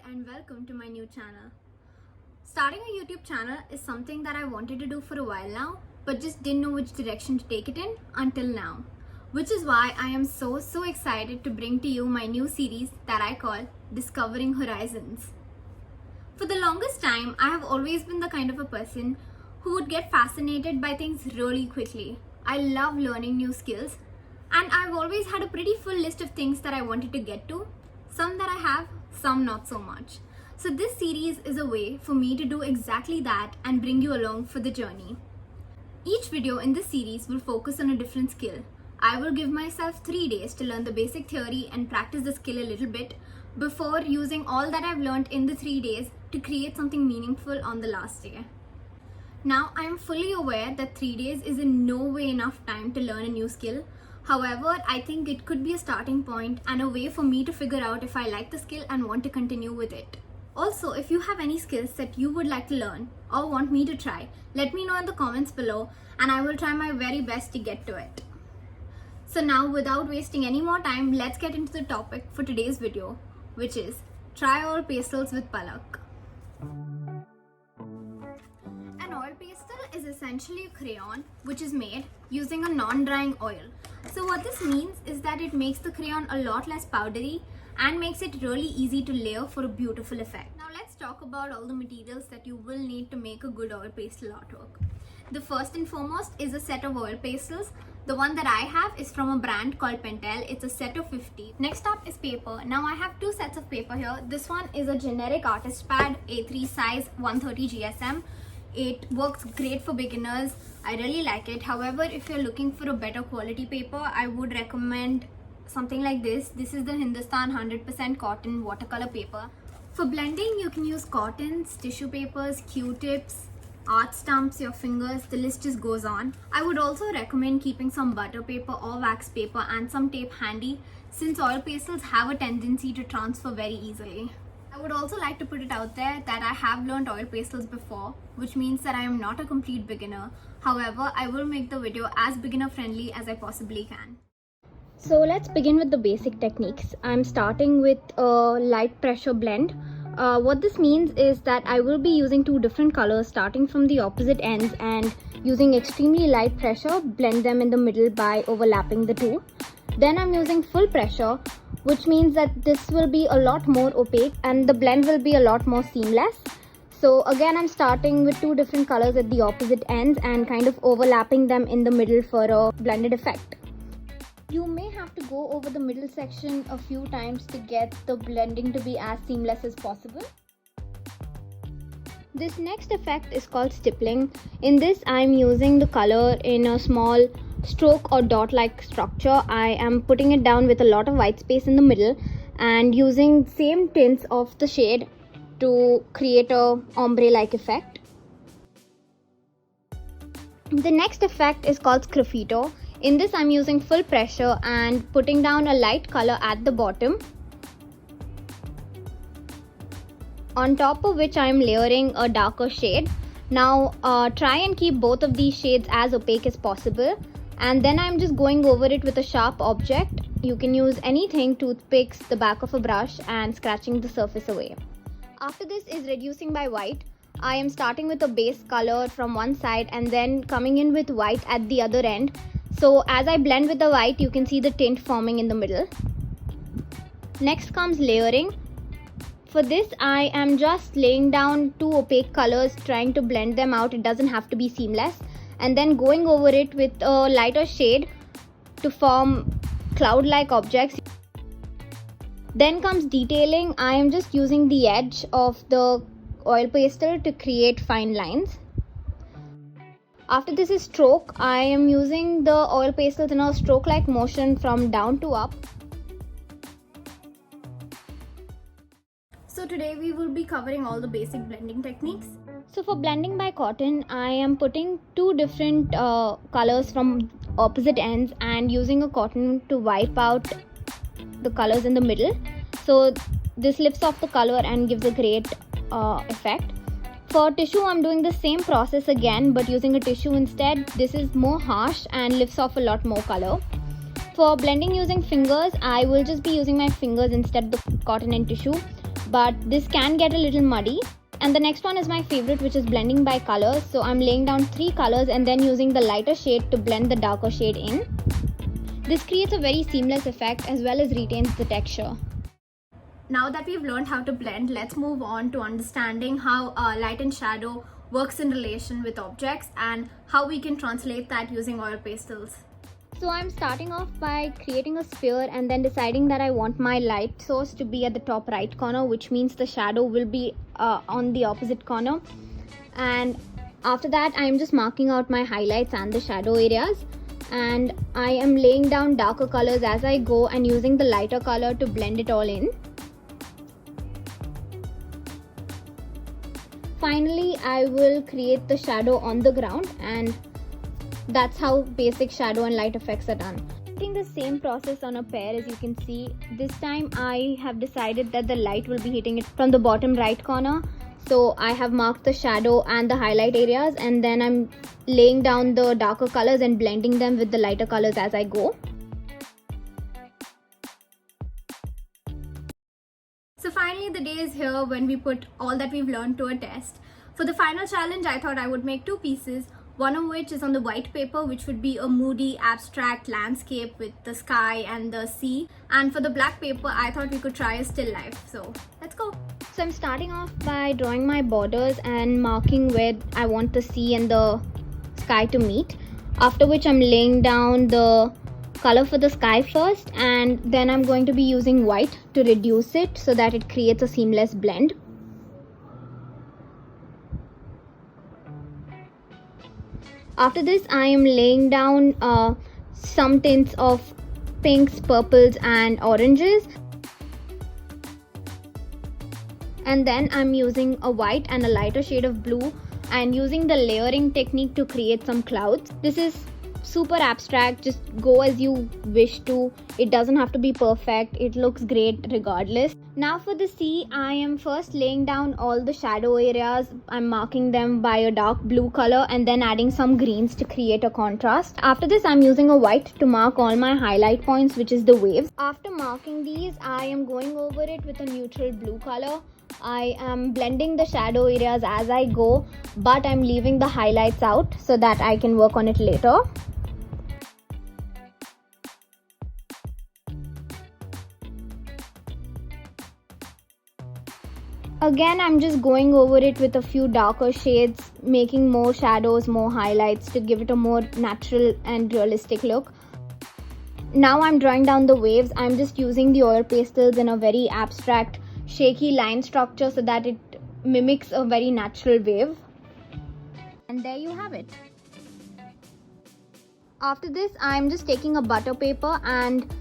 and welcome to my new channel. Starting a YouTube channel is something that I wanted to do for a while now, but just didn't know which direction to take it in until now. Which is why I am so excited to bring to you my new series that I call Discovering Horizons. For the longest time, I have always been the kind of a person who would get fascinated by things really quickly. I love learning new skills, and I've always had a pretty full list of things that I wanted to get to. Some that I have, some not so much. So this series is a way for me to do exactly that and bring you along for the journey. Each video in this series will focus on a different skill. I will give myself 3 days to learn the basic theory and practice the skill a little bit before using all that I've learned in the 3 days to create something meaningful on the last day. Now, I am fully aware that 3 days is in no way enough time to learn a new skill. However, I think it could be a starting point and a way for me to figure out if I like the skill and want to continue with it. Also, if you have any skills that you would like to learn or want me to try, let me know in the comments below and I will try my very best to get to it. So now, without wasting any more time, let's get into the topic for today's video, which is try oil pastels with Palak. An oil pastel is essentially a crayon which is made using a non-drying oil. So what this means is that it makes the crayon a lot less powdery and makes it really easy to layer for a beautiful effect. Now let's talk about all the materials that you will need to make a good oil pastel artwork. The first and foremost is a set of oil pastels. The one that I have is from a brand called Pentel. It's a set of 50. Next up is paper. Now I have 2 sets of paper here. This one is a generic artist pad, A3 size, 130 GSM. It works great for beginners. I really like it. However, if you're looking for a better quality paper, I would recommend something like this. This is the Hindustan 100% cotton watercolor paper. For blending, you can use cottons, tissue papers, Q-tips, art stamps, your fingers, the list just goes on. I would also recommend keeping some butter paper or wax paper and some tape handy, since oil pastels have a tendency to transfer very easily. I would also like to put it out there that I have learned oil pastels before, which means that I am not a complete beginner. However, I will make the video as beginner friendly as I possibly can. So let's begin with the basic techniques. I'm starting with a light pressure blend. What this means is that I will be using 2 different colors starting from the opposite ends and using extremely light pressure, blend them in the middle by overlapping the 2. Then I'm using full pressure, which means that this will be a lot more opaque and the blend will be a lot more seamless. So again, I'm starting with 2 different colors at the opposite ends and kind of overlapping them in the middle for a blended effect. You may have to go over the middle section a few times to get the blending to be as seamless as possible. This next effect is called stippling. In this, I'm using the color in a small stroke or dot-like structure. I am putting it down with a lot of white space in the middle and using same tints of the shade to create a ombre-like effect. The next effect is called sgraffito. In this, I'm using full pressure and putting down a light color at the bottom, on top of which I'm layering a darker shade. Now try and keep both of these shades as opaque as possible, and then I'm just going over it with a sharp object. You can use anything, toothpicks, the back of a brush, and scratching the surface away. After this is reducing by white. I am starting with a base color from one side and then coming in with white at the other end. So as I blend with the white, you can see the tint forming in the middle. Next comes layering. For this, I am just laying down 2 opaque colors, trying to blend them out. It doesn't have to be seamless. And then going over it with a lighter shade to form cloud-like objects. Then comes detailing. I am just using the edge of the oil pastel to create fine lines. After this is stroke. I am using the oil pastels in a stroke-like motion from down to up. So today we will be covering all the basic blending techniques. So for blending by cotton, I am putting 2 different colors from opposite ends and using a cotton to wipe out the colors in the middle. So this lifts off the color and gives a great effect. For tissue, I'm doing the same process again, but using a tissue instead. This is more harsh and lifts off a lot more color. For blending using fingers, I will just be using my fingers instead of the cotton and tissue. but this can get a little muddy. And the next one is my favorite, which is blending by colors. So I'm laying down 3 colors and then using the lighter shade to blend the darker shade in. This creates a very seamless effect as well as retains the texture. Now that we've learned how to blend, let's move on to understanding how light and shadow works in relation with objects and how we can translate that using oil pastels. So I'm starting off by creating a sphere and then deciding that I want my light source to be at the top right corner, which means the shadow will be on the opposite corner. And after that, I'm just marking out my highlights and the shadow areas. And I am laying down darker colors as I go and using the lighter color to blend it all in. Finally, I will create the shadow on the ground, and that's how basic shadow and light effects are done. Doing the same process on a pear, as you can see. This time I have decided that the light will be hitting it from the bottom right corner. So I have marked the shadow and the highlight areas, and then I'm laying down the darker colors and blending them with the lighter colors as I go. So finally the day is here when we put all that we've learned to a test. For the final challenge, I thought I would make 2 pieces. One of which is on the white paper, which would be a moody abstract landscape with the sky and the sea. And for the black paper, I thought we could try a still life. So let's go. So I'm starting off by drawing my borders and marking where I want the sea and the sky to meet. After which I'm laying down the color for the sky first, and then I'm going to be using white to reduce it so that it creates a seamless blend. After this, I am laying down some tints of pinks, purples and oranges. And then I'm using a white and a lighter shade of blue and using the layering technique to create some clouds. This is super abstract, just go as you wish to. It doesn't have to be perfect, it looks great regardless. Now for the sea, I am first laying down all the shadow areas. I'm marking them by a dark blue color and then adding some greens to create a contrast. After this, I'm using a white to mark all my highlight points, which is the waves. After marking these, I am going over it with a neutral blue color. I am blending the shadow areas as I go, but I'm leaving the highlights out so that I can work on it later. Again, I'm just going over it with a few darker shades, making more shadows, more highlights to give it a more natural and realistic look. Now I'm drawing down the waves. I'm just using the oil pastels in a very abstract, shaky line structure so that it mimics a very natural wave. And there you have it. After this, I'm just taking a butter paper and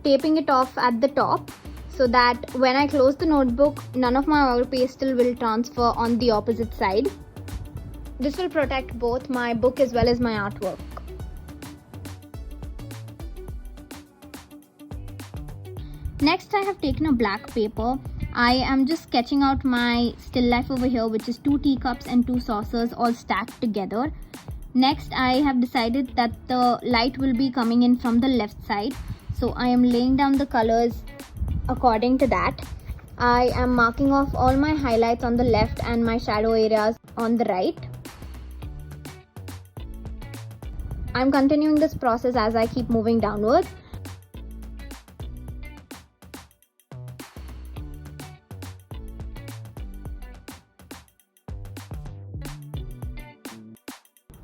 taping it off at the top, so that when I close the notebook, none of my oil pastel will transfer on the opposite side. This will protect both my book as well as my artwork. Next, I have taken a black paper. I am just sketching out my still life over here, which is 2 teacups and 2 saucers all stacked together. Next, I have decided that the light will be coming in from the left side. So I am laying down the colors according to that. I am marking off all my highlights on the left and my shadow areas on the right. I'm continuing this process as I keep moving downwards.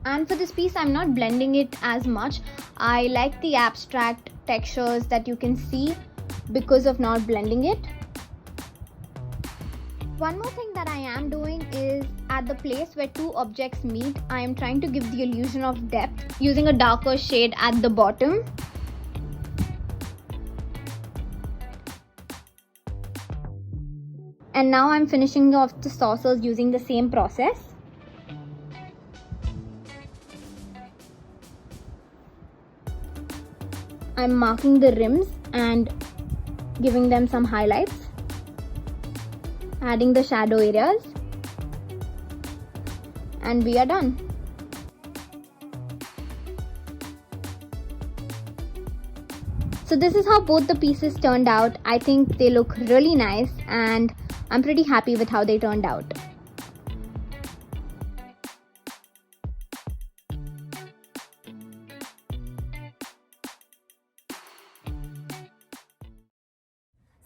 And for this piece, I'm not blending it as much. I like the abstract textures that you can see because of not blending it. One more thing that I am doing is at the place where 2 objects meet, I am trying to give the illusion of depth using a darker shade at the bottom. And now I'm finishing off the saucers using the same process. I'm marking the rims and giving them some highlights, adding the shadow areas, and we are done. So this is how both the pieces turned out. I think they look really nice and I'm pretty happy with how they turned out.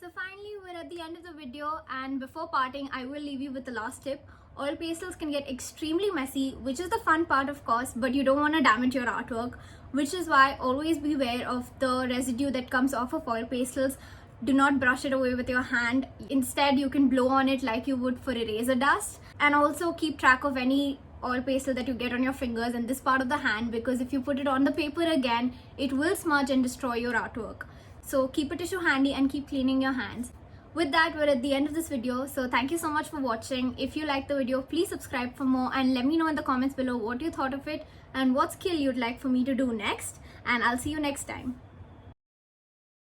So finally, we're at the end of the video, and before parting, I will leave you with the last tip. Oil pastels can get extremely messy, which is the fun part of course, but you don't want to damage your artwork, which is why always beware of the residue that comes off of oil pastels. Do not brush it away with your hand. Instead, you can blow on it like you would for eraser dust, and also keep track of any oil pastel that you get on your fingers and this part of the hand, because if you put it on the paper again, it will smudge and destroy your artwork. So keep a tissue handy and keep cleaning your hands. With that, we're at the end of this video. So thank you so much for watching. If you liked the video, please subscribe for more and let me know in the comments below what you thought of it and what skill you'd like for me to do next. And I'll see you next time.